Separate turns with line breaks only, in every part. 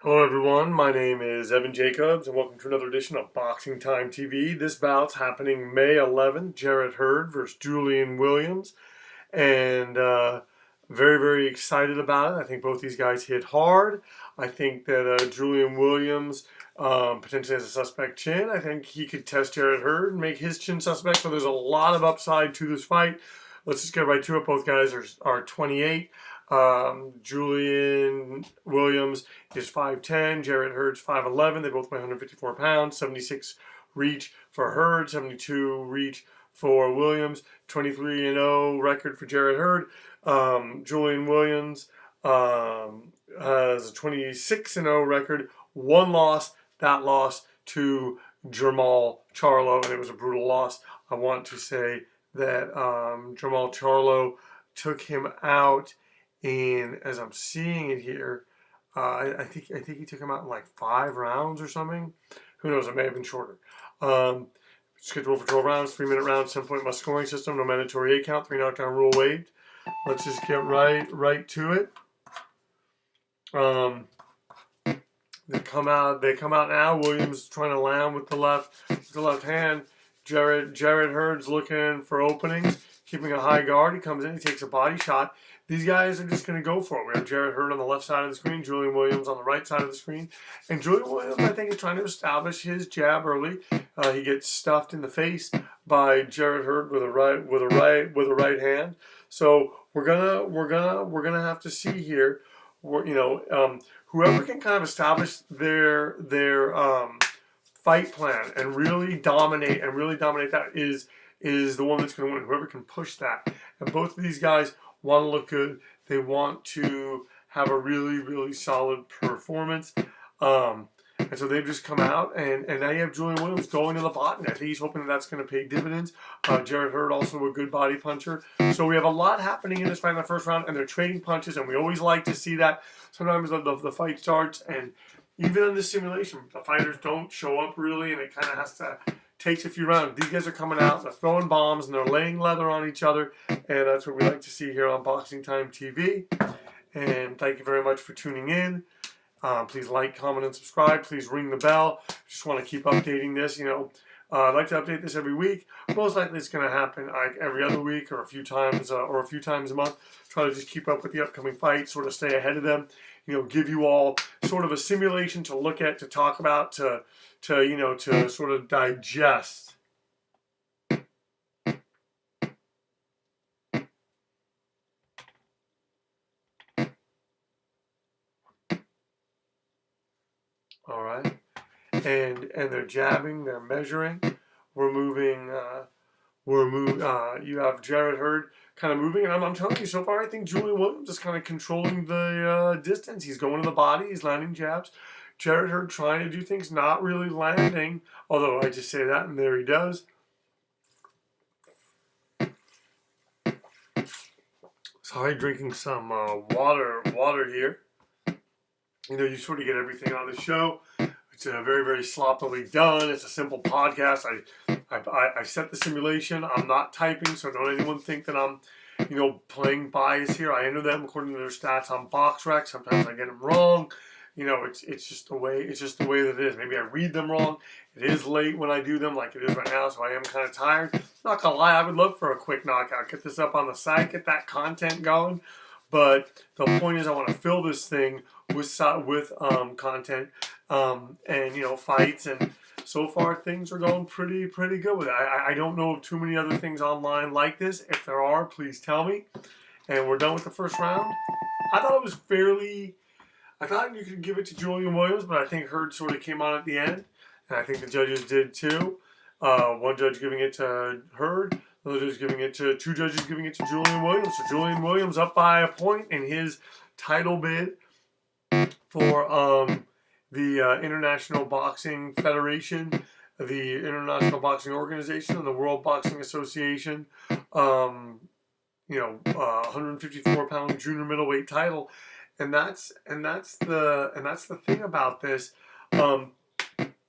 Hello everyone, my name is Evan Jacobs and welcome to another edition of Boxing Time TV. This bout's happening May 11th, Jarrett Hurd versus Julian Williams, and very, very excited about it. I think both these guys hit hard. I think that Julian Williams potentially has a suspect chin. I think he could test Jarrett Hurd and make his chin suspect, so there's a lot of upside to this fight. Let's just get right to it. Both guys are 28. Julian Williams is 5'10", Jarrett Hurd's 5'11". They both weigh 154 pounds, 76 reach for Hurd, 72 reach for Williams, 23-0 record for Jarrett Hurd. Julian Williams has a 26-0 record, one loss, that loss to Jamal Charlo, and it was a brutal loss. I want to say that Jamal Charlo took him out in, as I'm seeing it here, I think he took him out in like 5 rounds or something. Who knows? It may have been shorter. Scheduled for 12 rounds, 3-minute rounds, 10-point must scoring system, no mandatory 8 count, 3 knockdown rule waived. Let's just get right to it. They come out now. Williams trying to land with the left hand. Jarrett Hurd's looking for openings, keeping a high guard. He comes in, he takes a body shot. These guys are just going to go for it. We have Jarrett Hurd on the left side of the screen, Julian Williams on the right side of the screen. And Julian Williams, I think, is trying to establish his jab early. He gets stuffed in the face by Jarrett Hurd with a right hand. So we're gonna have to see here. Whoever can kind of establish their fight plan and really dominate that is the one that's going to win. Whoever can push that. And both of these guys want to look good. They want to have a really, really solid performance. And so they've just come out, and now you have Julian Williams going to the bottom. I think he's hoping that's going to pay dividends. Jarrett Hurd also a good body puncher. So we have a lot happening in this fight in the first round, and they're trading punches, and we always like to see that. Sometimes the fight starts, and even in this simulation, the fighters don't show up really, and it kind of takes a few rounds. These guys are coming out, they're throwing bombs, and they're laying leather on each other, and that's what we like to see here on Boxing Time TV. And thank you very much for tuning in. Please like, comment, and subscribe. Please ring the bell. Just want to keep updating this. I'd like to update this every week. Most likely it's going to happen like every other week or a few times a month. Try to just keep up with the upcoming fights, sort of stay ahead of them. Give you all sort of a simulation to look at, to talk about, to sort of digest. All right, and they're jabbing, they're measuring. We're moving. You have Jarrett Hurd kind of moving, and I'm telling you, so far I think Julian Williams is kind of controlling the distance. He's going to the body, he's landing jabs. Jarrett Hurd trying to do things, not really landing. Although I just say that, and there he does. Sorry, drinking some water here. You sort of get everything on the show. It's very, very sloppily done. It's a simple podcast. I set the simulation. I'm not typing, so don't anyone think that I'm, playing bias here. I enter them according to their stats on BoxRec. Sometimes I get them wrong. It's just the way that it is. Maybe I read them wrong. It is late when I do them, like it is right now, so I am kind of tired. Not gonna lie, I would love for a quick knockout. Get this up on the site, get that content going. But the point is, I want to fill this thing with content and fights, and so far things are going pretty good with it. I don't know of too many other things online like this. If there are, please tell me. And we're done with the first round. I thought it was fairly. I thought you could give it to Julian Williams, but I think Hurd sort of came on at the end, and I think the judges did too. One judge giving it to Hurd. Two judges giving it to Julian Williams. So Julian Williams up by a point in his title bid for the International Boxing Federation, the International Boxing Organization, and the World Boxing Association. 154-pound junior middleweight title, and that's the thing about this.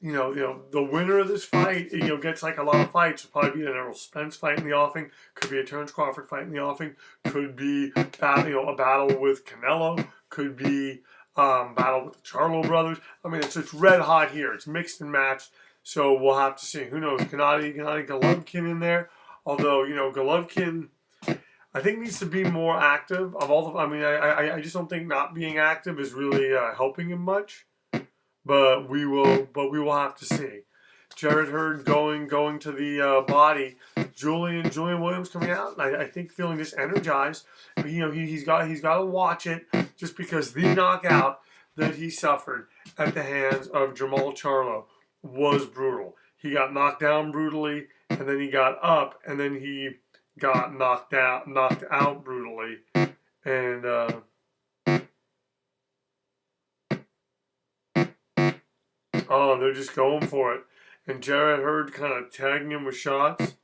The winner of this fight, gets like a lot of fights. It'll probably be an Errol Spence fight in the offing. Could be a Terence Crawford fight in the offing. Could be a battle with Canelo. Could be battle with the Charlo brothers. I mean, it's red hot here. It's mixed and matched. So we'll have to see. Who knows? Gennady Golovkin in there. Although, Golovkin, I think, needs to be more active. Of all the, I mean, I just don't think not being active is really helping him much. But we will have to see. Jarrett Hurd going to the body. Julian Williams coming out. I think feeling just energized. But, he's got to watch it, just because the knockout that he suffered at the hands of Jermall Charlo was brutal. He got knocked down brutally, and then he got up, and then he got knocked out brutally, and they're just going for it. And Jarrett Hurd kind of tagging him with shots.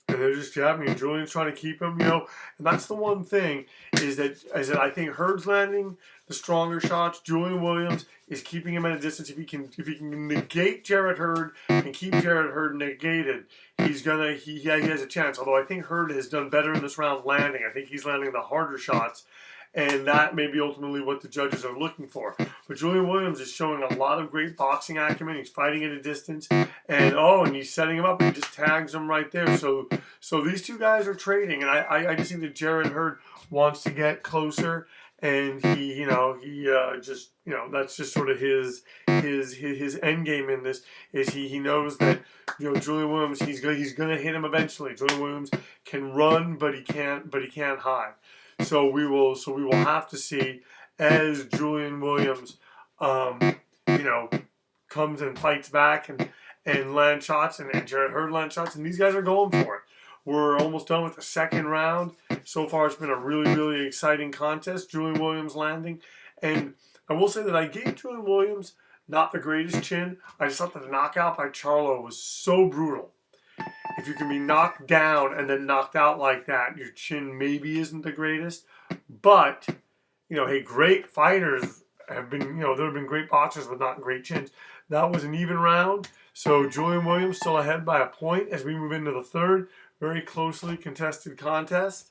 And they're just jabbing, and Julian's trying to keep him, and that's the one thing is that I think Hurd's landing the stronger shots. Julian Williams is keeping him at a distance. If he can negate Jarrett Hurd and keep Jarrett Hurd negated, he has a chance. Although I think Hurd has done better in this round landing. I think he's landing the harder shots. And that may be ultimately what the judges are looking for. But Julian Williams is showing a lot of great boxing acumen. He's fighting at a distance. And he's setting him up, and he just tags him right there. So these two guys are trading. And I just think that Jarrett Hurd wants to get closer. And he that's just sort of his end game in this, is he knows that, Julian Williams, he's gonna hit him eventually. Julian Williams can run, but he can't hide. So we will have to see, as Julian Williams, comes and fights back and land shots, and Jarrett Hurd land shots, and these guys are going for it. We're almost done with the second round. So far, it's been a really, really exciting contest. Julian Williams landing, and I will say that I gave Julian Williams not the greatest chin. I just thought that the knockout by Charlo was so brutal. If you can be knocked down and then knocked out like that, your chin maybe isn't the greatest. But, hey, great fighters have been, there have been great boxers with not great chins. That was an even round. So Julian Williams still ahead by a point as we move into the third. Very closely contested contest.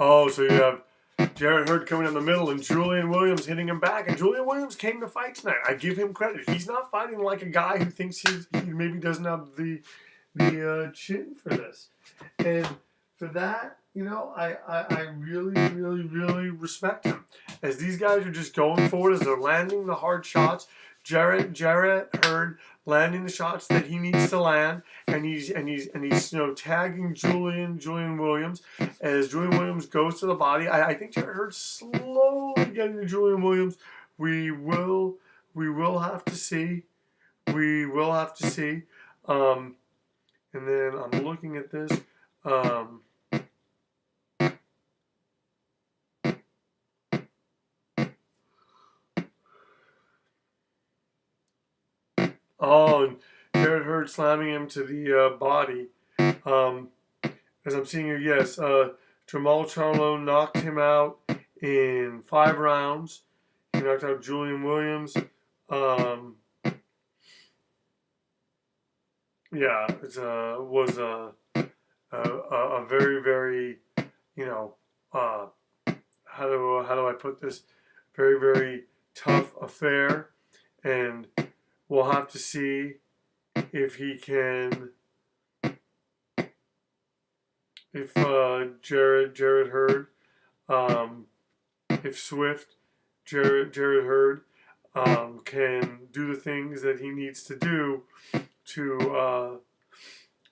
Oh, so you have Jarrett Hurd coming in the middle and Julian Williams hitting him back. And Julian Williams came to fight tonight. I give him credit. He's not fighting like a guy who thinks he maybe doesn't have the chin for this. And for that, I really, really, really respect him. As these guys are just going forward, as they're landing the hard shots, Jarrett Hurd landing the shots that he needs to land, and he's tagging Julian Williams as Julian Williams goes to the body. I think Jarrett Hurd's slowly getting to Julian Williams. We will have to see. We will have to see. And then I'm looking at this. And Jarrett Hurd slamming him to the body. As I'm seeing here, yes, Jermall Charlo knocked him out in 5 rounds. He knocked out Julian Williams. It was a very, very, how do I put this? Very, very tough affair, and we'll have to see if he can, if Jarrett Hurd, if Swift, Jarrett Hurd, can do the things that he needs to do to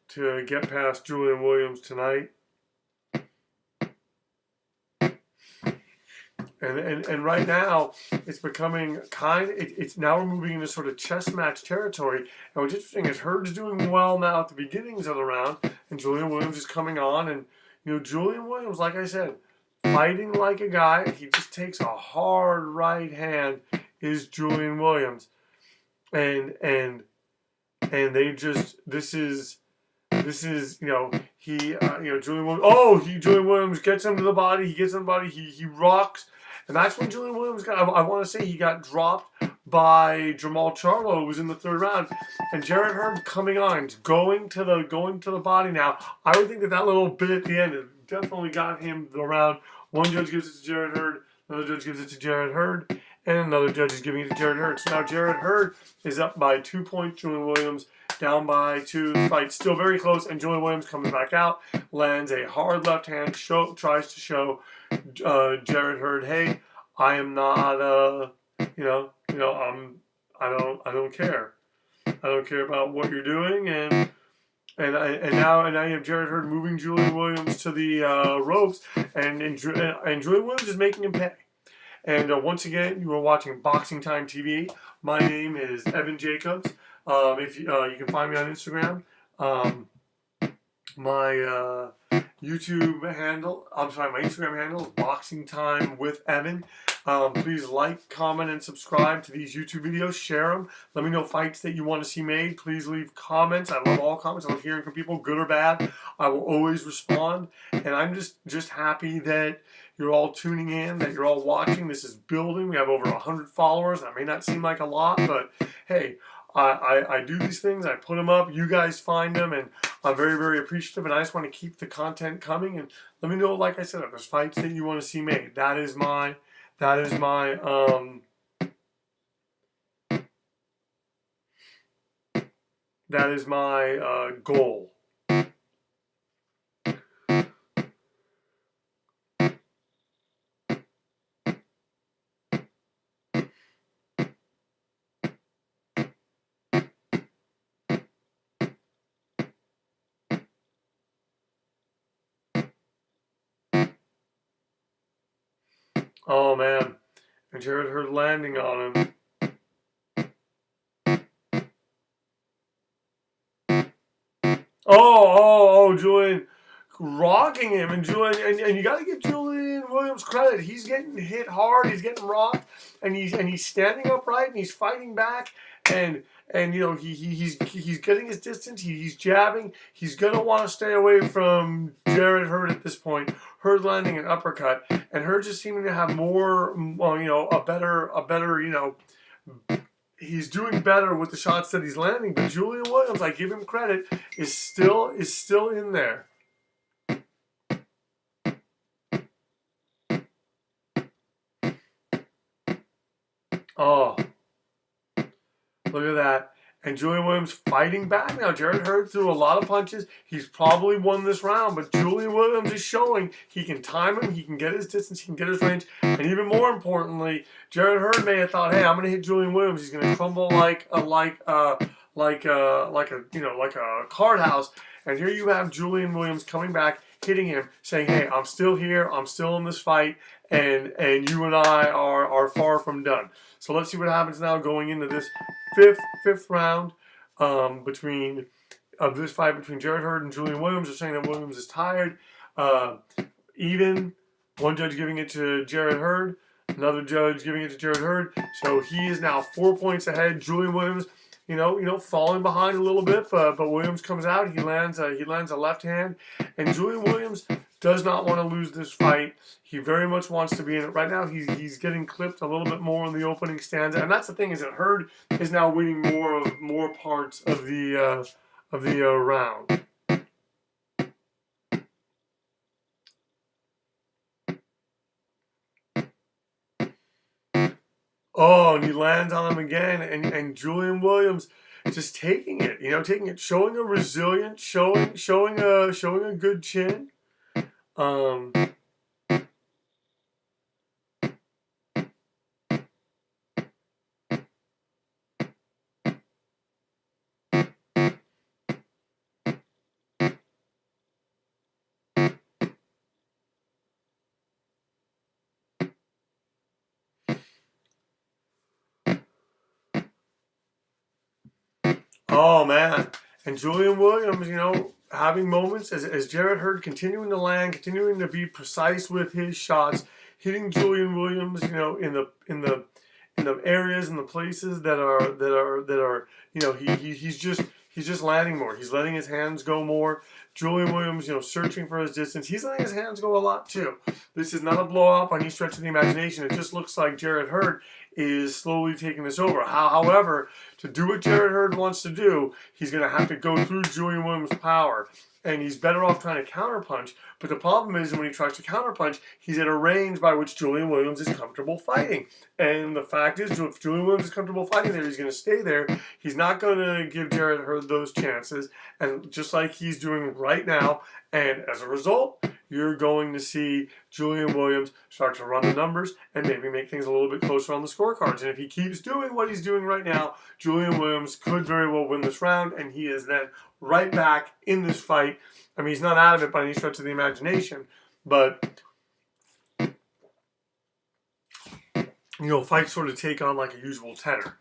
to get past Julian Williams tonight. And right now, it's becoming it's now we're moving into sort of chess match territory. And what's interesting is Hurd's doing well now at the beginnings of the round, and Julian Williams is coming on. And, Julian Williams, like I said, fighting like a guy. He just takes a hard right hand, is Julian Williams. And they just, this is, Julian Williams, Julian Williams gets him to the body. He gets him to the body. He rocks. And that's when Julian Williams I want to say he got dropped by Jamal Charlo, who was in the third round. And Jarrett Hurd coming on, going to the body now. I would think that little bit at the end definitely got him the round. One judge gives it to Jarrett Hurd, another judge gives it to Jarrett Hurd, and another judge is giving it to Jarrett Hurd. So now Jarrett Hurd is up by 2 points. Julian Williams down by 2. The fight's still very close, and Julian Williams coming back out, lands a hard left hand, tries to show Jarrett Hurd, hey, I am not, I don't care. I don't care about what you're doing, and now you have Jarrett Hurd moving Julian Williams to the ropes, and Julian Williams is making him pay. And once again, you are watching Boxing Time TV. My name is Evan Jacobs. If you can find me on Instagram. My YouTube handle, my Instagram handle is Boxing Time with Evan. Please like, comment, and subscribe to these YouTube videos. Share them. Let me know fights that you want to see made. Please leave comments. I love all comments. I love hearing from people, good or bad. I will always respond. And I'm just happy that you're all tuning in, that you're all watching. This is building. We have over 100 followers. That may not seem like a lot, but hey, I do these things. I put them up. You guys find them, and I'm very, very appreciative. And I just want to keep the content coming. And let me know, like I said, if there's fights that you want to see made. That is my goal. Oh man, and Jarrett Hurd landing on him. Julian rocking him, and you got to give Julian Williams credit. He's getting hit hard, he's getting rocked, and he's standing upright and he's fighting back, and he's getting his distance. He's jabbing. He's gonna want to stay away from Jarrett Hurd at this point. Hurd landing an uppercut, and Hurd just seeming to have more, a better. He's doing better with the shots that he's landing, but Julian Williams, I give him credit, is still in there. Oh, look at that. And Julian Williams fighting back now. Jarrett Hurd threw a lot of punches. He's probably won this round, but Julian Williams is showing he can time him, he can get his distance, he can get his range, and even more importantly, Jarrett Hurd may have thought, hey, I'm going to hit Julian Williams. He's going to crumble like a card house. And here you have Julian Williams coming back, hitting him, saying, hey, I'm still here, I'm still in this fight, and you and I are far from done. So let's see what happens now going into this fifth round between this fight between Jarrett Hurd and Julian Williams. They're saying that Williams is tired. Even one judge giving it to Jarrett Hurd, another judge giving it to Jarrett Hurd. So he is now 4 points ahead. Julian Williams, falling behind a little bit, but Williams comes out. He lands a left hand, and Julian Williams does not want to lose this fight. He very much wants to be in it. Right now, he's getting clipped a little bit more in the opening stanza, and that's the thing, is that Hurd is now winning more parts of the round. Oh, and he lands on him again, and Julian Williams just taking it, showing a resilience, showing a good chin. Oh man. And Julian Williams, having moments as Jarrett Hurd continuing to land, continuing to be precise with his shots, hitting Julian Williams, in the areas and the places that are he's just landing more. He's letting his hands go more. Julian Williams, searching for his distance. He's letting his hands go a lot too. This is not a blowout by any stretch of the imagination. It just looks like Jarrett Hurd is slowly taking this over. However, to do what Jarrett Hurd wants to do, he's going to have to go through Julian Williams' power. And he's better off trying to counterpunch. But the problem is when he tries to counterpunch, he's at a range by which Julian Williams is comfortable fighting. And the fact is, if Julian Williams is comfortable fighting there, he's going to stay there. He's not going to give Jarrett Hurd those chances. And just like he's doing right now. And as a result, you're going to see Julian Williams start to run the numbers and maybe make things a little bit closer on the scorecards. And if he keeps doing what he's doing right now, Julian Williams could very well win this round, and he is then right back in this fight. I mean, he's not out of it by any stretch of the imagination, but fights sort of take on like a usual tenor.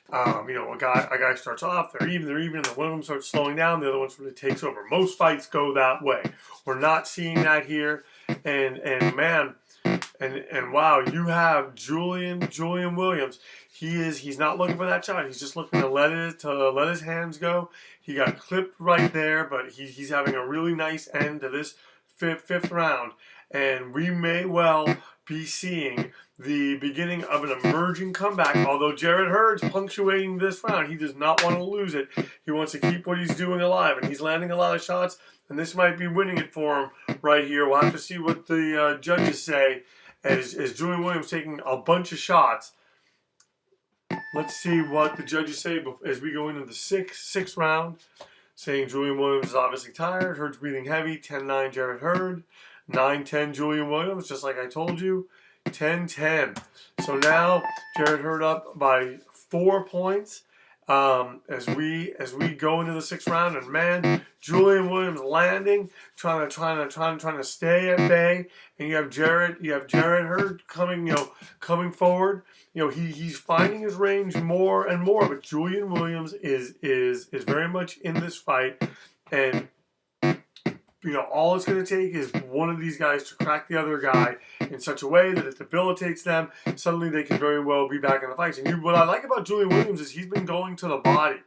A guy starts off, they're even, and then one of them starts slowing down, the other one sort of takes over. Most fights go that way. We're not seeing that here, and wow, you have Julian Williams. He's not looking for that shot. He's just looking to let his hands go. He got clipped right there, but he's having a really nice end to this fifth round, and we may well be seeing the beginning of an emerging comeback. Although Jarrett Hurd's punctuating this round, he does not want to lose it. He wants to keep what he's doing alive, and he's landing a lot of shots, and this might be winning it for him right here. We'll have to see what the judges say as Julian Williams taking a bunch of shots. Let's see what the judges say as we go into the sixth round. Saying Julian Williams is obviously tired. Hurd's breathing heavy. 10-9 Jarrett Hurd. 9-10 Julian Williams, just like I told you. 10-10. So now Jarrett Hurd up by 4 points as we go into the sixth round. And man, Julian Williams landing, trying to stay at bay. And you have Jarrett Hurd coming forward. He's finding his range more and more. But Julian Williams is very much in this fight, and all it's going to take is one of these guys to crack the other guy in such a way that it debilitates them. Suddenly they can very well be back in the fights. And what I like about Julian Williams is he's been going to the body.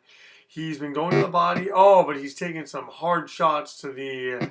But he's taking some hard shots to the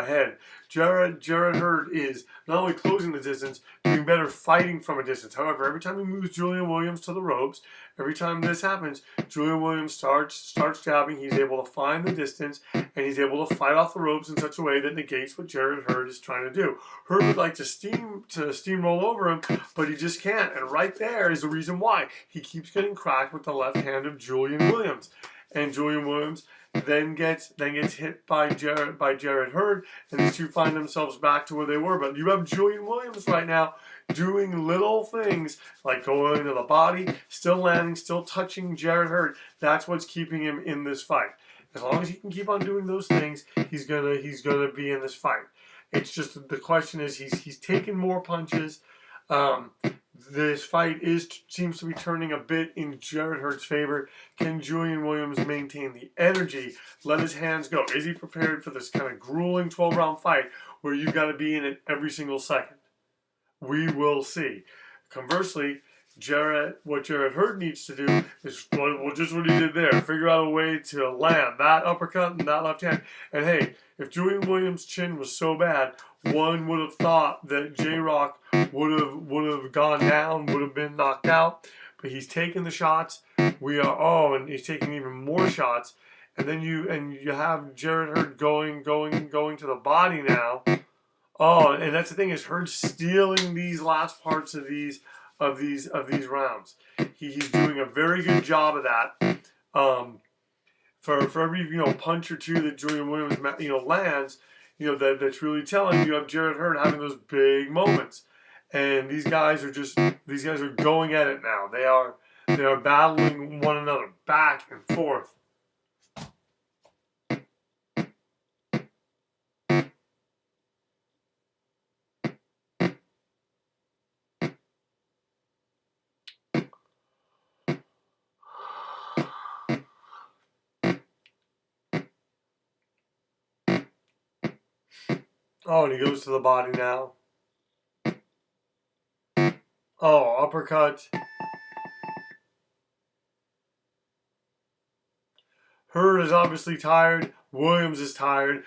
head. Jarrett Hurd is not only closing the distance, doing better fighting from a distance. However, every time he moves Julian Williams to the ropes, every time this happens, Julian Williams starts jabbing. He's able to find the distance, and he's able to fight off the ropes in such a way that negates what Jarrett Hurd is trying to do. Hurd would like to steamroll over him, but he just can't. And right there is the reason why he keeps getting cracked with the left hand of Julian Williams. And Julian Williams then gets hit by Jarrett Hurd, and these two find themselves back to where they were. But you have Julian Williams right now doing little things like going to the body, still landing, still touching Jarrett Hurd. That's what's keeping him in this fight. As long as he can keep on doing those things, he's gonna be in this fight. It's just the question is he's taking more punches. This fight seems to be turning a bit in Jarrett Hurd's favor. Can Julian Williams maintain the energy? Let his hands go. Is he prepared for this kind of grueling 12-round fight where you've got to be in it every single second? We will see. Conversely, what Jarrett Hurd needs to do is just what he did there. Figure out a way to land that uppercut and that left hand. And hey, if Julian Williams' chin was so bad, one would have thought that J-Rock would have gone down, would have been knocked out. But he's taking the shots. And he's taking even more shots. And then you have Jarrett Hurd going to the body now. Oh, and that's the thing is Hurd's stealing these last parts of these rounds. He's doing a very good job of that. For every punch or two that Julian Williams lands, that's really telling. You have Jarrett Hurd having those big moments, and these guys are going at it now. They are battling one another back and forth. Oh, and he goes to the body now. Oh, uppercut. Hurd is obviously tired. Williams is tired.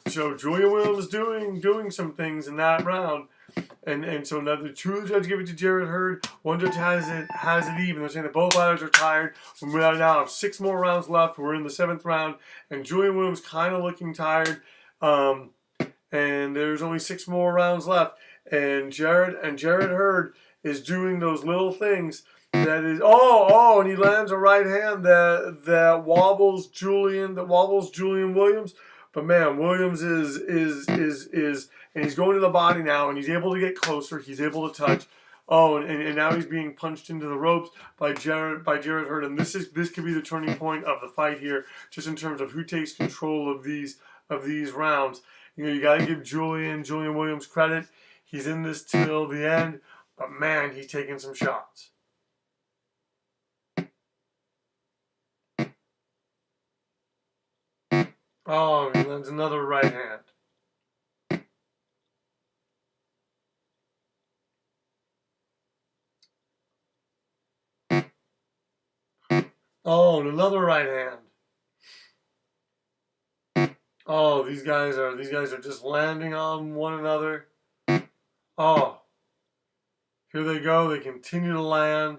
So Julian Williams doing some things in that round. And so now the two judges give it to Jarrett Hurd. One judge has it even. They're saying that both fighters are tired. We now have 6 more rounds left. We're in the 7th round, and Julian Williams kind of looking tired. And there's only 6 more rounds left. And Jarrett Hurd is doing those little things. That is and he lands a right hand that wobbles Julian Williams. But man, Williams is and he's going to the body now, and he's able to get closer. He's able to touch. Oh, and now he's being punched into the ropes by Jarrett Hurd, and this could be the turning point of the fight here, just in terms of who takes control of these rounds. You know, you got to give Julian Williams credit. He's in this till the end, but man, he's taking some shots. Oh, he lands another right hand. Oh, and another right hand. Oh, these guys are just landing on one another. Oh, here they go. They continue to land.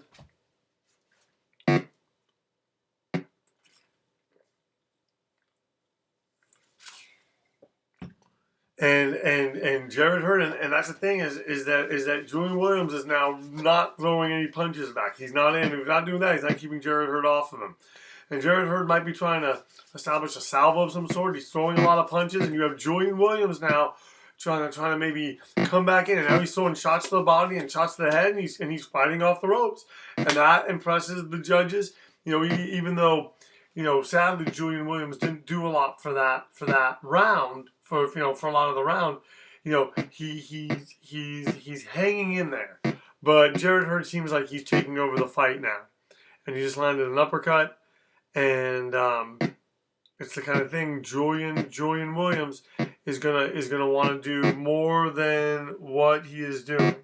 And Jarrett Hurd, and that's the thing is that Julian Williams is now not throwing any punches back. He's not doing that. He's not keeping Jarrett Hurd off of him. And Jarrett Hurd might be trying to establish a salvo of some sort. He's throwing a lot of punches, and you have Julian Williams now trying to maybe come back in, and now he's throwing shots to the body and shots to the head, and he's fighting off the ropes, and that impresses the judges. You know, even though, you know, sadly Julian Williams didn't do a lot for that round, for a lot of the round. You know, he's hanging in there, but Jarrett Hurd seems like he's taking over the fight now, and he just landed an uppercut. And it's the kind of thing Julian Williams is gonna want to do more than what he is doing.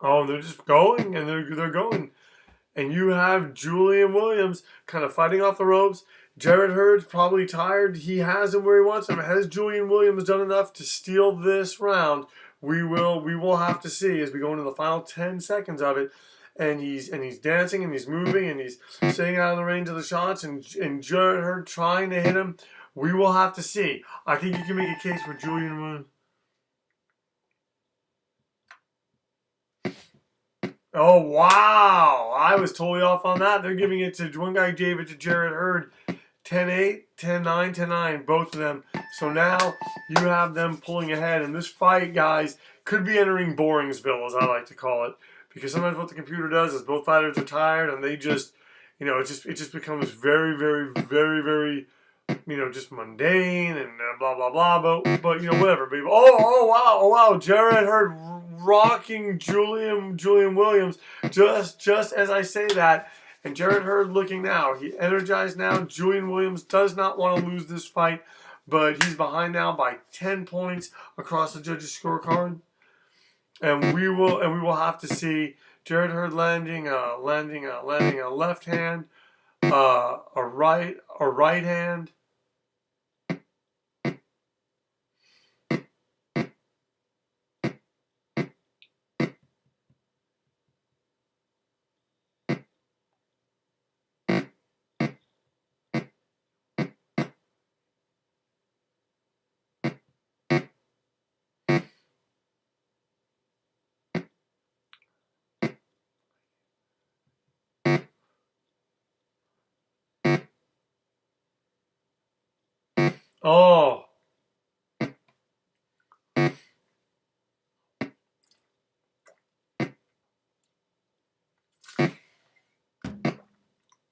Oh, they're just going, and they're going. And you have Julian Williams kind of fighting off the ropes. Jarrett Hurd's probably tired. He has him where he wants him. Has Julian Williams done enough to steal this round? We will have to see as we go into the final 10 seconds of it. And he's dancing and he's moving and he's staying out of the range of the shots, and Jarrett Hurd trying to hit him. We will have to see. I think you can make a case for Julian Williams. Oh, wow. I was totally off on that. They're giving it to, one guy gave it to Jarrett Hurd. 10-8, 10-9, 10-9, both of them. So now you have them pulling ahead. And this fight, guys, could be entering Boringsville, as I like to call it. Because sometimes what the computer does is both fighters are tired and they just, you know, it just becomes very, very, very, very, you know, just mundane and blah, blah, blah. But you know, whatever. But, oh, wow. Jarrett Hurd rocking Julian Williams just as I say that. And Jarrett Hurd looking now. He energized now. Julian Williams does not want to lose this fight, but he's behind now by 10 points across the judges' scorecard. And we will have to see Jarrett Hurd landing a left hand, a right hand. Oh.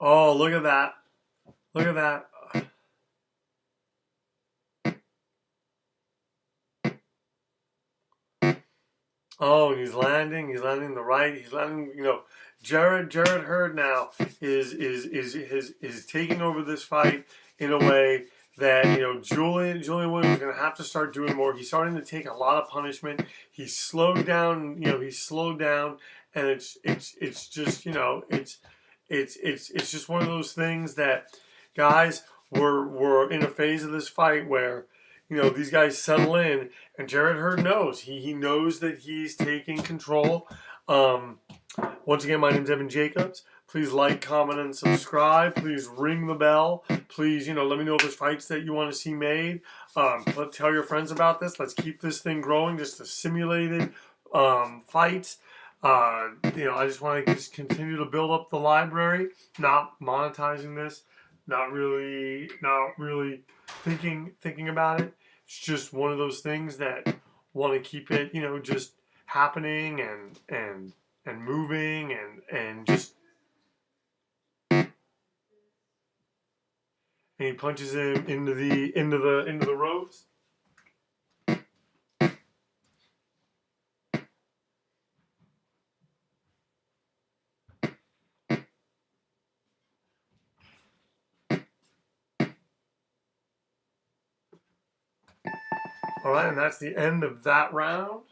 Oh, look at that. Look at that. Oh, and he's landing. He's landing the right. He's landing. Jarrett Hurd now is taking over this fight in a way that Julian Williams is going to have to start doing more. He's starting to take a lot of punishment. He's slowed down. He's slowed down, and it's just it's just one of those things that guys we're in a phase of this fight where these guys settle in, and Jarrett Hurd knows. He knows that he's taking control. Um, Once again, my name is Evan Jacobs. Please like, comment, and subscribe. Please ring the bell. Please, let me know if there's fights that you want to see made. Tell your friends about this. Let's keep this thing growing. Just a simulated fights. I just want to just continue to build up the library. Not monetizing this. Not really thinking about it. It's just one of those things that want to keep it, just happening and moving and just. And he punches him into the ropes. All right, and that's the end of that round.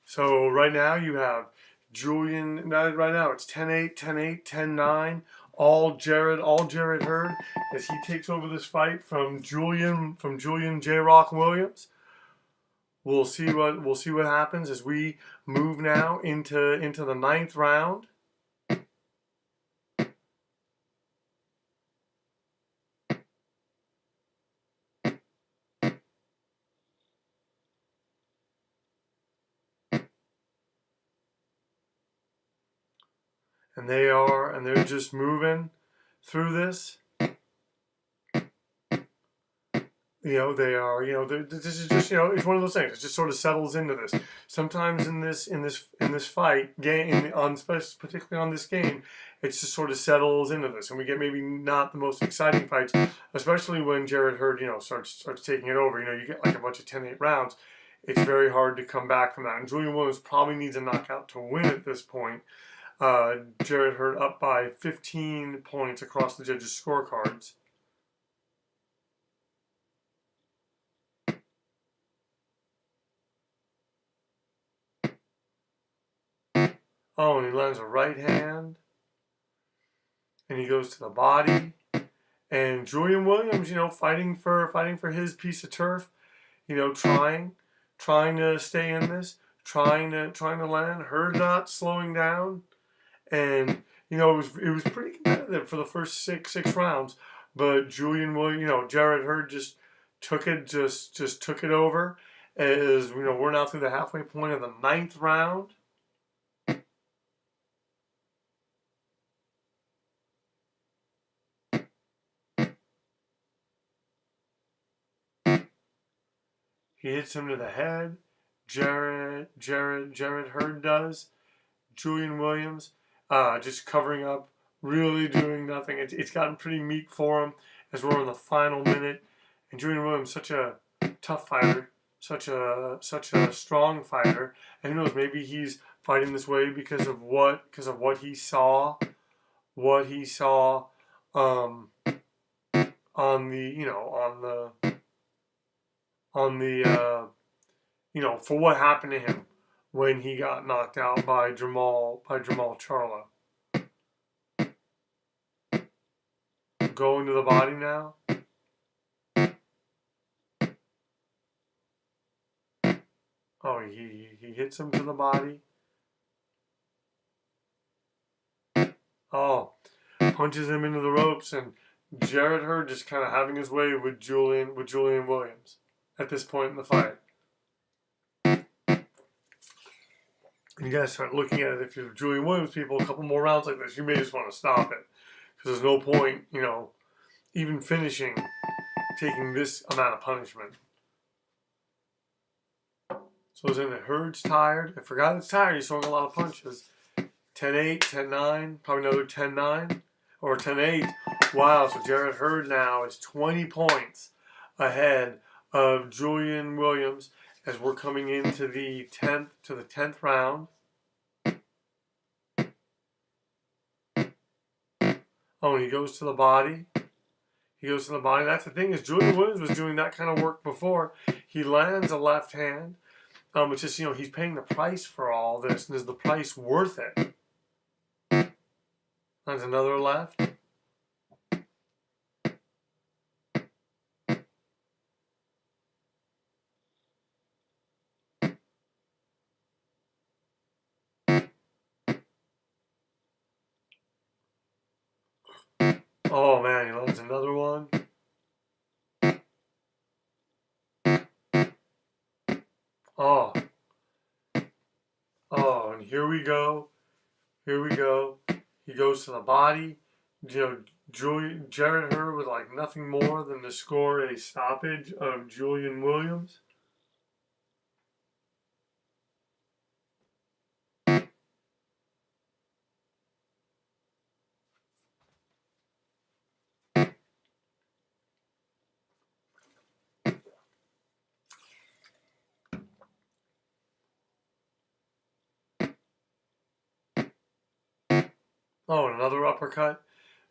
So right now you have Julian. Right now it's 10-8, 10-8, 10-9. All Jarrett Hurd as he takes over this fight from Julian J. Rock Williams. We'll see what happens as we move now into the ninth round. And they're just moving through this. They are. This is just. It's one of those things. It just sort of settles into this. Sometimes in this fight game, particularly on this game, it just sort of settles into this, and we get maybe not the most exciting fights, especially when Jarrett Hurd, starts taking it over. You get like a bunch of 10-8 rounds. It's very hard to come back from that, and Julian Williams probably needs a knockout to win at this point. Jarrett Hurd up by 15 points across the judges' scorecards. Oh, and he lands a right hand. And he goes to the body. And Julian Williams, fighting for his piece of turf, trying to stay in this, trying to land. Hurd not slowing down. And it was pretty competitive for the first six rounds. But Julian Williams, Jarrett Hurd just took it over. As we're now through the halfway point of the ninth round. He hits him to the head. Jarrett Hurd does. Julian Williams just covering up, really doing nothing. It's gotten pretty meek for him as we're in the final minute. And Julian Williams, such a tough fighter, such a strong fighter. And who knows, maybe he's fighting this way because of what he saw, on the for what happened to him when he got knocked out by Jamal Charlo. Going to the body now. Oh, he hits him to the body. Oh, punches him into the ropes, and Jarrett Hurd just kind of having his way with Julian Williams. at this point in the fight. And you gotta start looking at it. If you're Julian Williams, people, a couple more rounds like this, you may just want to stop it. Because there's no point, even finishing, taking this amount of punishment. So it's in the Hurd's tired. I forgot it's tired. He's throwing a lot of punches. 10-8, 10-9, probably another 10-9 or 10-8. Wow, so Jarrett Hurd now is 20 points ahead of Julian Williams as we're coming into the 10th round. Oh, and he goes to the body. He goes to the body. That's the thing, is Julian Williams was doing that kind of work before. He lands a left hand. It's just, he's paying the price for all this, and is the price worth it? Lands another left. Oh man, he lands another one. Oh. Oh, and here we go. Here we go. He goes to the body. Jarrett Hurd with like nothing more than to score a stoppage of Julian Williams. Oh, and another uppercut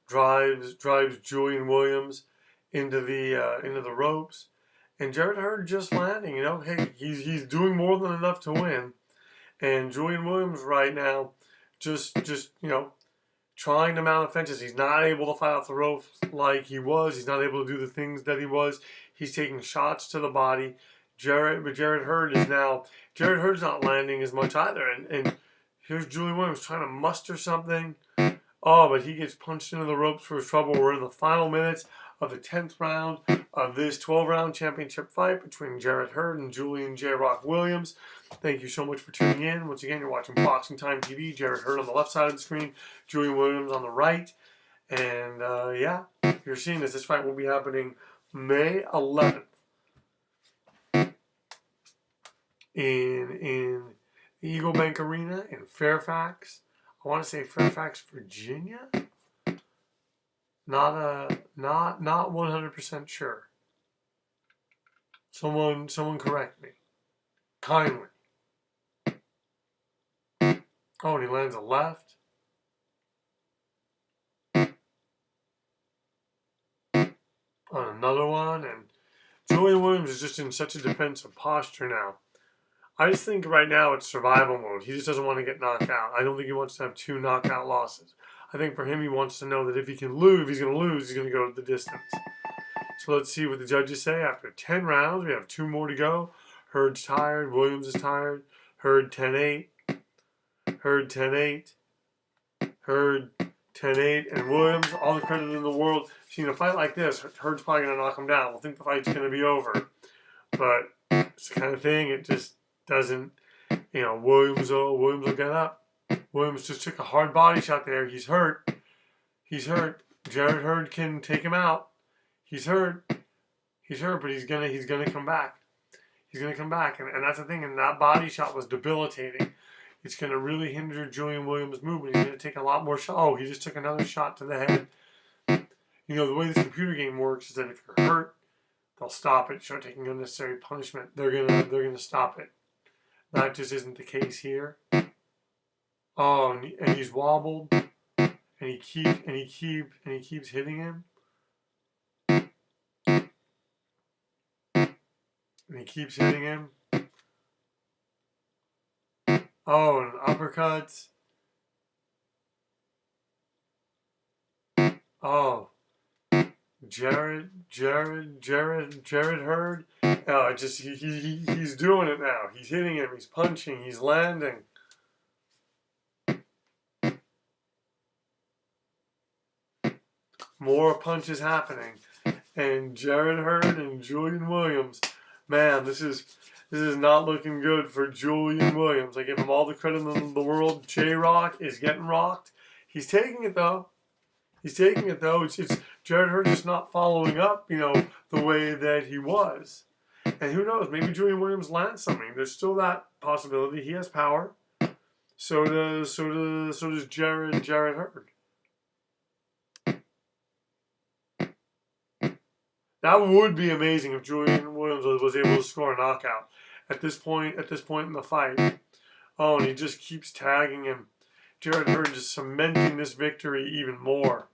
drives Julian Williams into the ropes, and Jarrett Hurd just landing. Hey, he's doing more than enough to win, and Julian Williams right now just trying to mount offenses. He's not able to fight off the ropes like he was. He's not able to do the things that he was. He's taking shots to the body. Jarrett Hurd's not landing as much either, and here's Julian Williams trying to muster something. Oh, but he gets punched into the ropes for his trouble. We're in the final minutes of the 10th round of this 12-round championship fight between Jarrett Hurd and Julian J. Rock Williams. Thank you so much for tuning in. Once again, you're watching Boxing Time TV. Jarrett Hurd on the left side of the screen, Julian Williams on the right. And yeah, you're seeing this. This fight will be happening May 11th in the Eagle Bank Arena in Fairfax. I want to say Fairfax, Virginia. Not 100% sure. Someone correct me. Kindly. Oh, and he lands a left. On another one, and Julian Williams is just in such a defensive posture now. I just think right now it's survival mode. He just doesn't want to get knocked out. I don't think he wants to have 2 knockout losses. I think for him, he wants to know that if he can lose, if he's going to lose, he's going to go the distance. So let's see what the judges say. After 10 rounds, we have 2 more to go. Hurd's tired. Williams is tired. Hurd 10-8. Hurd 10-8. Hurd 10-8. And Williams, all the credit in the world. See, in a fight like this, Hurd's probably going to knock him down. We'll think the fight's going to be over. But it's the kind of thing, it just doesn't, Williams will get up. Williams just took a hard body shot there. He's hurt. He's hurt. Jarrett Hurd can take him out. He's hurt. He's hurt, but he's gonna come back. He's gonna come back, and that's the thing. And that body shot was debilitating. It's gonna really hinder Julian Williams' movement. He's gonna take a lot more shots. Oh, he just took another shot to the head. The way this computer game works is that if you're hurt, they'll stop it. Start taking unnecessary punishment. They're gonna stop it. That just isn't the case here. Oh, and he's wobbled, and he keeps hitting him, and he keeps hitting him. Oh, and uppercuts. Oh, Jarrett Hurd. He's doing it now. He's hitting him. He's punching. He's landing. More punches happening, and Jarrett Hurd and Julian Williams Man, this is not looking good for Julian Williams. I give him all the credit in the world. J-Rock is getting rocked. He's taking it though. He's taking it though. It's Jarrett Hurd just not following up, the way that he was. And who knows? Maybe Julian Williams lands something. There's still that possibility. He has power. So does Jarrett Hurd. That would be amazing if Julian Williams was able to score a knockout at this point in the fight. Oh, and he just keeps tagging him. Jarrett Hurd just cementing this victory even more.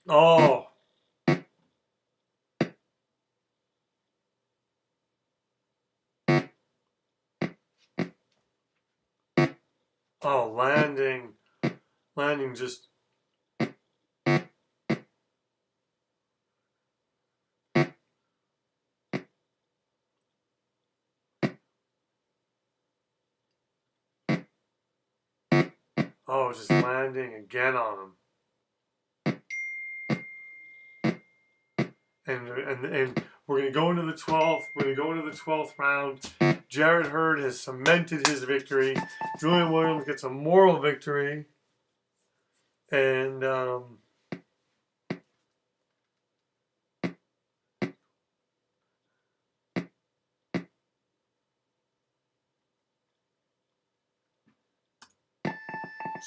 Oh. Oh, landing just. Oh, just landing again on him. And we're gonna go into the 12th. We're gonna go into the 12th round. Jarrett Hurd has cemented his victory. Julian Williams gets a moral victory. And so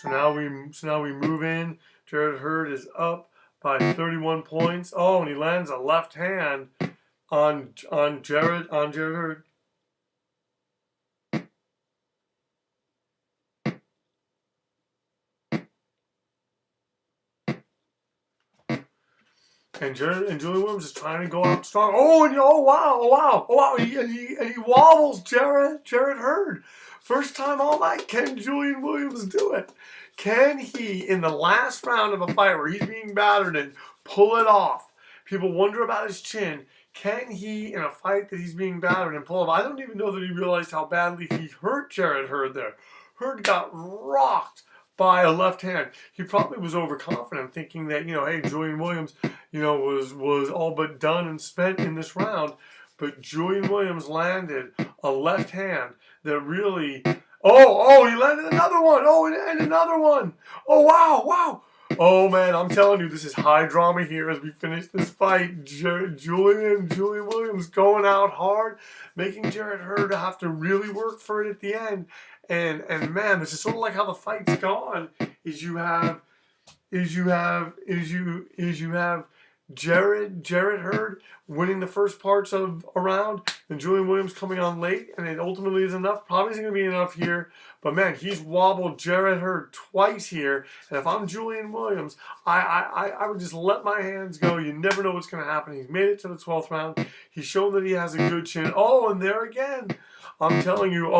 now we move in. Jarrett Hurd is up by 31 points. Oh, and he lands a left hand on Jarrett Hurd. And Julian Williams is trying to go out strong. Oh, and wow! And he wobbles Jarrett Hurd. First time all night. Can Julian Williams do it? Can he, in the last round of a fight where he's being battered, and pull it off? People wonder about his chin. Can he, in a fight that he's being battered, and pull off? I don't even know that he realized how badly he hurt Jarrett Hurd there. Hurd got rocked by a left hand. He probably was overconfident, thinking that, hey, Julian Williams, was all but done and spent in this round. But Julian Williams landed a left hand that really. Oh, he landed another one. Oh, and another one. Oh, wow. Oh, man, I'm telling you, this is high drama here as we finish this fight. Julian Williams going out hard, making Jarrett Hurd have to really work for it at the end. And man, this is sort of like how the fight's gone. Is you have Jarrett Hurd winning the first parts of a round, and Julian Williams coming on late, and it ultimately is enough. Probably isn't going to be enough here, but man, he's wobbled Jarrett Hurd twice here. And if I'm Julian Williams, I would just let my hands go. You never know what's going to happen. He's made it to the 12th round. He's shown that he has a good chin. Oh, and there again, I'm telling you,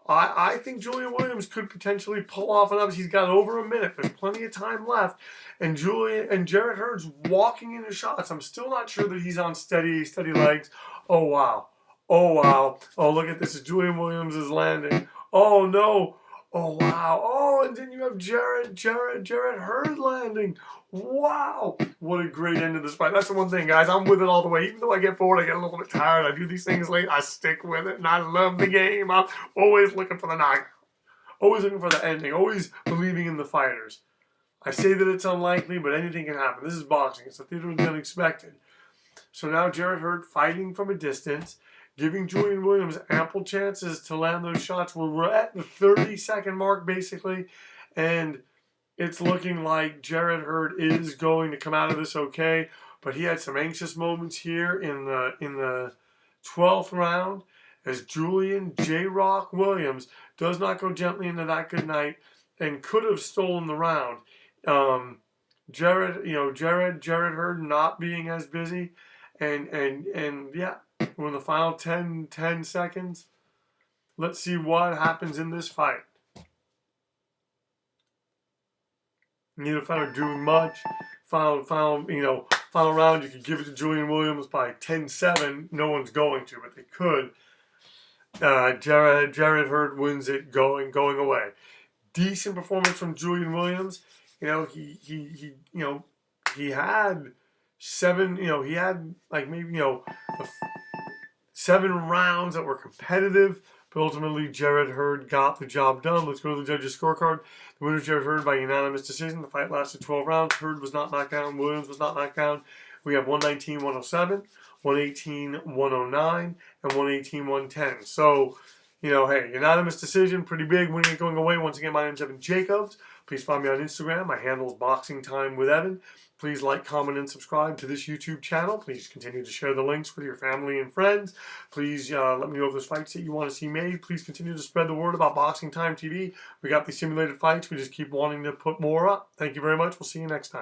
I think Julian Williams could potentially pull off an upset. He's got over a minute. There's plenty of time left. And Jarrett Hurd's walking into shots. I'm still not sure that he's on steady legs. Oh, wow. Oh, look at this. Julian Williams is landing. Oh, no. Oh, wow. Oh, and then you have Jarrett Hurd landing. Wow. What a great end to this fight. That's the one thing, guys. I'm with it all the way. Even though I get bored, I get a little bit tired. I do these things late. I stick with it, and I love the game. I'm always looking for the knockout. Always looking for the ending. Always believing in the fighters. I say that it's unlikely, but anything can happen. This is boxing. It's the theater of the unexpected. So now Jarrett Hurd fighting from a distance, giving Julian Williams ample chances to land those shots. We're at the 30-second mark, basically, and it's looking like Jarrett Hurd is going to come out of this okay, but he had some anxious moments here in the 12th round as Julian J-Rock Williams does not go gently into that good night and could have stolen the round. Jarrett Hurd not being as busy, and yeah, we're in the final 10 seconds. Let's see what happens in this fight. Neither fighter doing much. Final round, you could give it to Julian Williams by 10-7. No one's going to, but they could. Jarrett Hurd wins it going away. Decent performance from Julian Williams. He had seven. He had like maybe 7 rounds that were competitive. But ultimately, Jarrett Hurd got the job done. Let's go to the judges' scorecard. The winner is Jarrett Hurd by unanimous decision. The fight lasted 12 rounds. Hurd was not knocked down. Williams was not knocked down. We have 119-107, 118-109, and 118-110. So, hey, unanimous decision, pretty big. Winning it going away. Once again, my name is Evan Jacobs. Please follow me on Instagram. My handle is BoxingTime with Evan. Please like, comment, and subscribe to this YouTube channel. Please continue to share the links with your family and friends. Please let me know if there's fights that you want to see made. Please continue to spread the word about Boxing Time TV. We got these simulated fights. We just keep wanting to put more up. Thank you very much. We'll see you next time.